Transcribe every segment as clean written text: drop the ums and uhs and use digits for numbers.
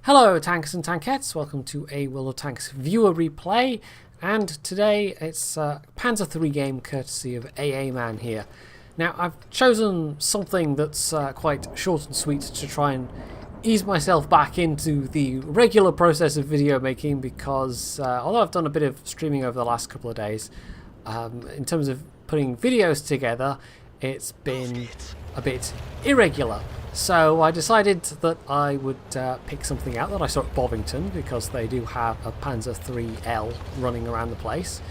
Hello tankers and tankettes, welcome to a World of Tanks viewer replay, and today it's a Pz.III game courtesy of AA Man here. Now I've chosen something that's quite short and sweet to try and ease myself back into the regular process of video making because although I've done a bit of streaming over the last couple of days, in terms of putting videos together it's been a bit irregular. So I decided that I would pick something out that I saw at Bovington because they do have a Pz.III running around the place.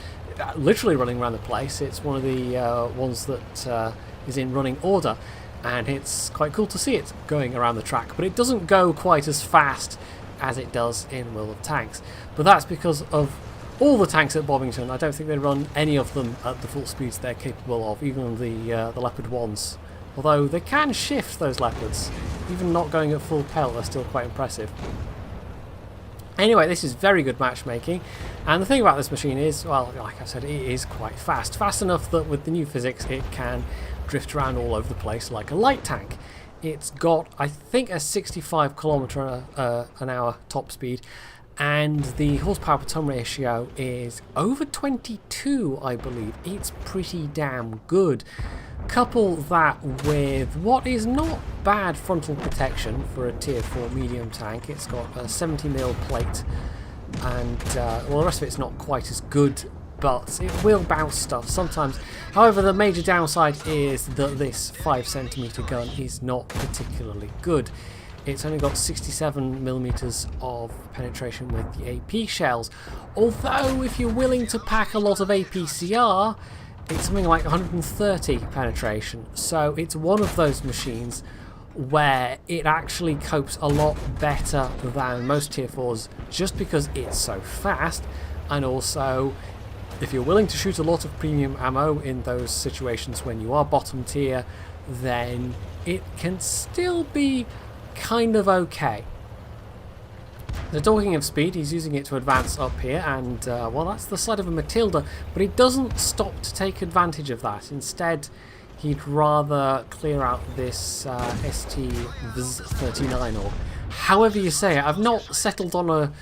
Literally running around the place. It's one of the ones that is in running order, and it's quite cool to see it going around the track, but it doesn't go quite as fast as it does in World of Tanks. But that's because of all the tanks at Bovington. I don't think they run any of them at the full speeds they're capable of, even the Leopard 1s. Although they can shift, those Leopards. Even not going at full pelt, they're still quite impressive. Anyway, this is very good matchmaking. And the thing about this machine is, well, like I said, it is quite fast. Fast enough that with the new physics, it can drift around all over the place like a light tank. It's got, I think, a 65 km an hour top speed. And the horsepower per ton ratio is over 22, I believe. It's pretty damn good. Couple that with what is not bad frontal protection for a tier 4 medium tank. It's got a 70mm plate, and well, the rest of it's not quite as good, but it will bounce stuff sometimes. However, the major downside is that this 5cm gun is not particularly good. It's only got 67mm of penetration with the AP shells, although if you're willing to pack a lot of APCR, it's something like 130 penetration. So it's one of those machines where it actually copes a lot better than most tier 4s just because it's so fast, and also if you're willing to shoot a lot of premium ammo in those situations when you are bottom tier, then it can still be kind of okay. The talking of speed, he's using it to advance up here, and well, that's the side of a Matilda, but he doesn't stop to take advantage of that. Instead, he'd rather clear out this Pz.III, or however you say it. I've not settled on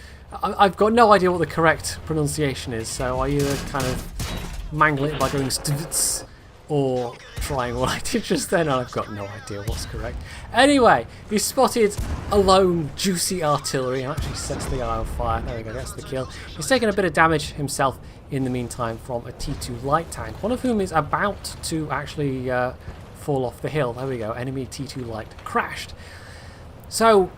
I've got no idea what the correct pronunciation is, so I either kind of mangle it by going stvts or trying what I did just then, and I've got no idea what's correct. Anyway, he spotted a lone juicy artillery and actually sets the eye on fire. There we go, that's the kill. He's taken a bit of damage himself in the meantime from a T2 light tank, one of whom is about to actually fall off the hill. There we go, enemy T2 light crashed. So,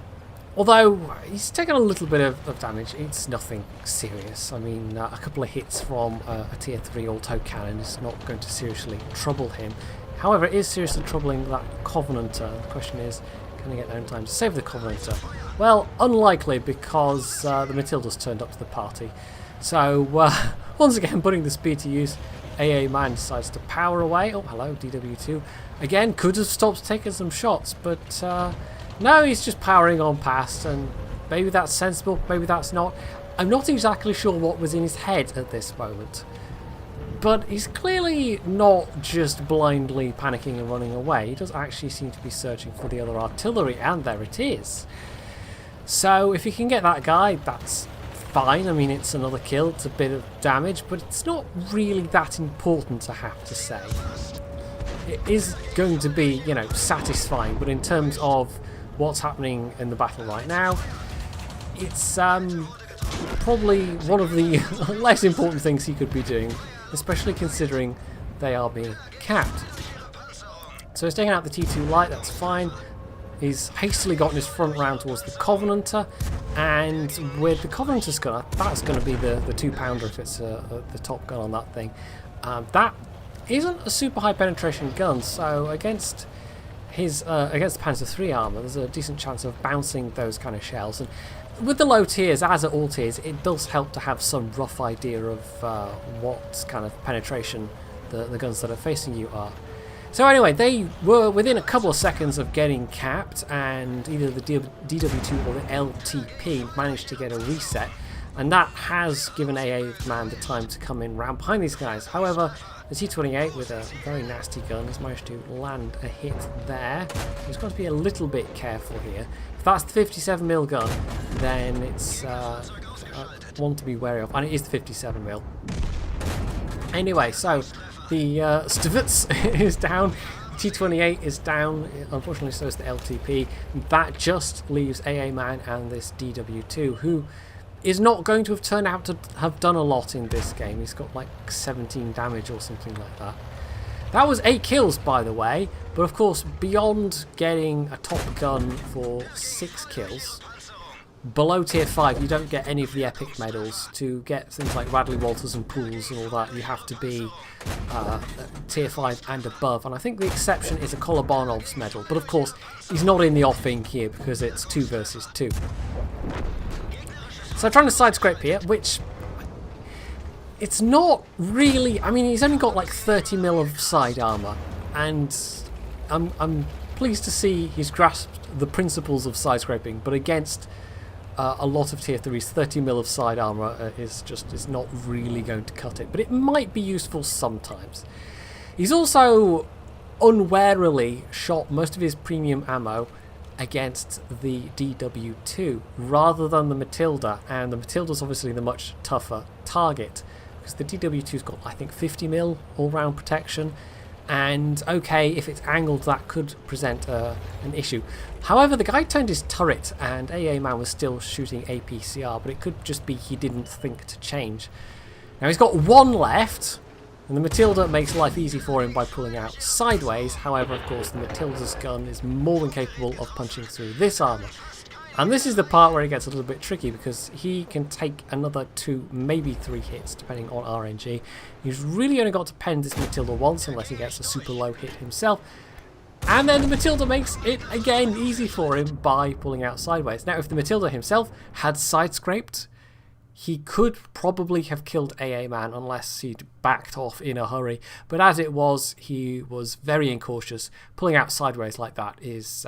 although he's taken a little bit of damage, it's nothing serious. I mean, a couple of hits from a tier 3 autocannon is not going to seriously trouble him. However, it is seriously troubling that Covenanter. The question is, can he get there in time to save the Covenanter? Well, unlikely, because the Matilda's turned up to the party. So, once again, putting the speed to use, AA Man decides to power away. Oh, hello, DW2. Again, could have stopped taking some shots, but no, he's just powering on past, and maybe that's sensible, maybe that's not. I'm not exactly sure what was in his head at this moment. But he's clearly not just blindly panicking and running away. He does actually seem to be searching for the other artillery, and there it is. So if you can get that guy, that's fine. I mean, it's another kill, it's a bit of damage, but it's not really that important, I have to say. It is going to be, you know, satisfying, but in terms of what's happening in the battle right now, it's probably one of the less important things he could be doing, especially considering they are being capped. So he's taking out the T2 light, that's fine. He's hastily gotten his front round towards the Covenanter, and with the Covenanter's gun, that's going to be the 2-pounder if it's the top gun on that thing. That isn't a super high penetration gun, so against his against the Pz.III armour, there's a decent chance of bouncing those kind of shells. And with the low tiers, as at all tiers, it does help to have some rough idea of what kind of penetration the guns that are facing you are. So anyway, they were within a couple of seconds of getting capped, and either the DW2 or the LTP managed to get a reset. and that has given AA Man the time to come in round behind these guys. However, the T28 with a very nasty gun has managed to land a hit there. He's got to be a little bit careful here. If that's the 57mm gun, then it's one to be wary of, and it is the 57mm. Anyway, so the Pz.I C is down, T28 is down, unfortunately so is the LTP. That just leaves AA Man and this DW2, who is not going to have turned out to have done a lot in this game. He's got like 17 damage or something like that. That was 8 kills, by the way, but of course, beyond getting a top gun for 6 kills, below tier 5 you don't get any of the epic medals. To get things like Radley Walters and Pools and all that, you have to be tier 5 and above, and I think the exception is a Kolobanov's medal, but of course he's not in the offing here because it's 2 versus 2. So trying to side scrape here, which it's not really. I mean, he's only got like 30mm of side armor, and I'm pleased to see he's grasped the principles of side scraping, but against a lot of tier 3s, 30mm of side armor is not really going to cut it, but it might be useful sometimes. He's also unwarily shot most of his premium ammo against the DW2 rather than the Matilda, and the Matilda's obviously the much tougher target because the DW2's got, I think, 50mm all-round protection, and okay, if it's angled that could present an issue. However, the guy turned his turret and AA Man was still shooting APCR, but it could just be he didn't think to change. Now he's got 1 left, and the Matilda makes life easy for him by pulling out sideways. However, of course, the Matilda's gun is more than capable of punching through this armor. And this is the part where it gets a little bit tricky, because he can take another 2, maybe 3 hits, depending on RNG. He's really only got to pen this Matilda once, unless he gets a super low hit himself. And then the Matilda makes it, again, easy for him by pulling out sideways. Now, if the Matilda himself had side-scraped, he could probably have killed AA Man unless he'd backed off in a hurry. But as it was, he was very incautious. Pulling out sideways like that is,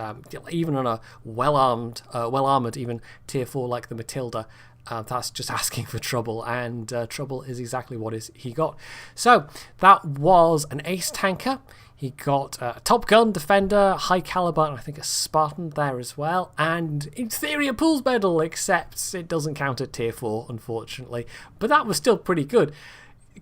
even on a well-armoured, even tier 4 like the Matilda, that's just asking for trouble, and trouble is exactly what he got. So that was an ace tanker. He got a Top Gun, Defender, High Caliber, and I think a Spartan there as well. And in theory, a Pools medal, except it doesn't count at tier 4, unfortunately. But that was still pretty good,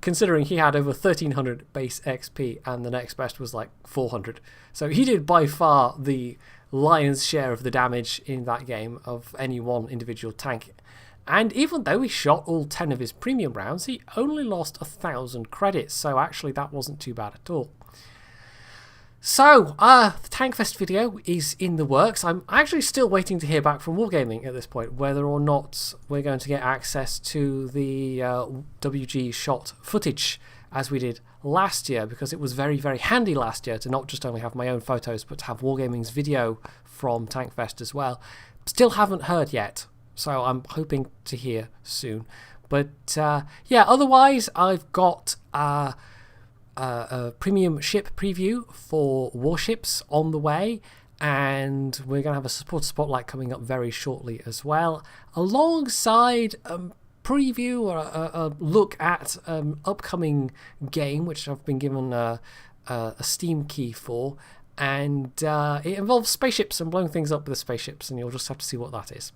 considering he had over 1300 base XP, and the next best was like 400. So he did by far the lion's share of the damage in that game of any one individual tank. And even though he shot all 10 of his premium rounds, he only lost 1,000 credits. So actually, that wasn't too bad at all. So, the Tankfest video is in the works. I'm actually still waiting to hear back from Wargaming at this point, whether or not we're going to get access to the WG shot footage as we did last year, because it was very, very handy last year to not just only have my own photos, but to have Wargaming's video from Tankfest as well. Still haven't heard yet, so I'm hoping to hear soon. But yeah, otherwise I've got a premium ship preview for warships on the way, and we're going to have a supporter spotlight coming up very shortly as well, alongside a preview or a look at an upcoming game which I've been given a Steam key for, and it involves spaceships and blowing things up with the spaceships, and you'll just have to see what that is.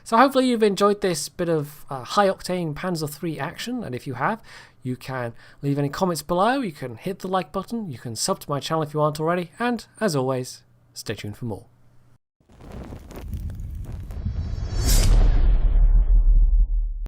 So hopefully you've enjoyed this bit of high-octane Pz.III action, and if you have, you can leave any comments below, you can hit the like button, you can sub to my channel if you aren't already, and as always, stay tuned for more.